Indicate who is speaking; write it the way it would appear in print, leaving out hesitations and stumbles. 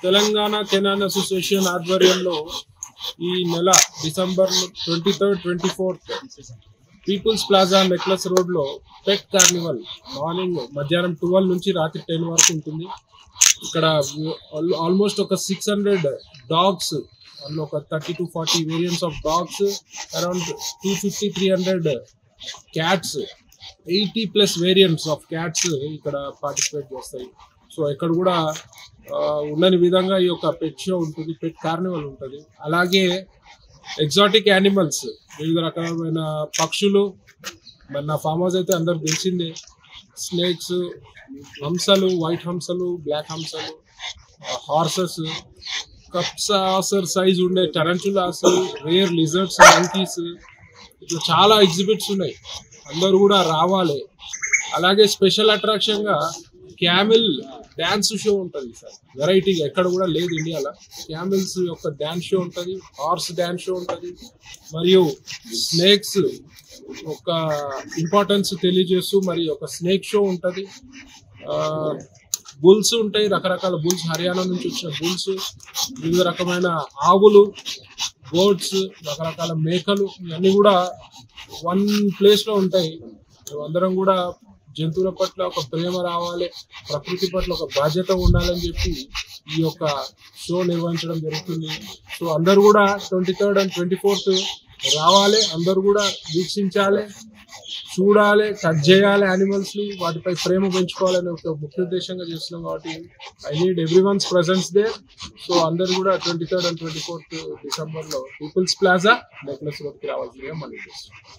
Speaker 1: Telangana Canon association ఆధ్వర్యంలో ఈ నెల December 23rd, 24th People's Plaza Necklace Road లో పెట్ కార్నివల్ మార్నింగ్ మధ్యాహ్నం 12 నుంచి రాత్రి 10 వరకు ఉంటుంది. ఇక్కడ ఆల్మోస్ట్ ఒక 600 డాగ్స్, అందులో ఒక 30 to 40 variants of dogs, around 250-300 cats, 80+ variants of cats ఇక్కడ పార్టిసిపేట్ చేస్తాయి. సో ఇక్కడ కూడా ఉండని విధంగా ఈ యొక్క పెట్ షో ఉంటుంది, పెట్ కార్నివల్ ఉంటుంది. అలాగే ఎగ్జాటిక్ యానిమల్స్, వివిధ రకమైన పక్షులు, మరి నా ఫామ్ హౌస్ అయితే అందరు తెలిసిందే. స్నేక్స్, హంసలు, వైట్ హంసలు, బ్లాక్ హంసలు, హార్సెస్, కప్సాసర్ సైజ్ ఉండే టరంచులాస్, రేర్ లిజర్డ్స్, మంకీస్, ఇట్లా చాలా ఎగ్జిబిట్స్ ఉన్నాయి. అందరూ కూడా రావాలి. అలాగే స్పెషల్ అట్రాక్షన్గా క్యామిల్ డ్యాన్స్ షో ఉంటుంది సార్. వెరైటీగా ఎక్కడ కూడా లేదు ఇండియాలో. క్యామిల్స్ యొక్క డ్యాన్స్ షో ఉంటుంది, హార్స్ డ్యాన్స్ షో ఉంటుంది, మరియు స్నేక్స్ ఒక ఇంపార్టెన్స్ తెలియజేస్తూ మరి ఒక స్నేక్ షో ఉంటుంది. బుల్స్ ఉంటాయి, రకరకాల బుల్స్, హర్యానా నుంచి వచ్చిన బుల్స్, వివిధ రకమైన ఆవులు, గోడ్స్, రకరకాల మేకలు, ఇవన్నీ కూడా వన్ ప్లేస్లో ఉంటాయి. అందరం కూడా జంతువుల పట్ల ఒక ప్రేమ రావాలి, ప్రకృతి పట్ల ఒక బాధ్యత ఉండాలని చెప్పి ఈ యొక్క షో నిర్వహించడం జరుగుతుంది. సో అందరూ కూడా 23rd and 24th రావాలి, అందరూ కూడా వీక్షించాలి, చూడాలి, టచ్ చేయాలి యానిమల్స్ని, వాటిపై ప్రేమ పెంచుకోవాలని ఒక ముఖ్య ఉద్దేశంగా చేస్తున్నాం. కాబట్టి I need everyone's presence there. So అందరూ కూడా 23rd and 24th డిసెంబర్లో పీపుల్స్ ప్లాజా నెక్లెస్ రోడ్కి రావాల్సిందిగా మనం చేస్తున్నాం.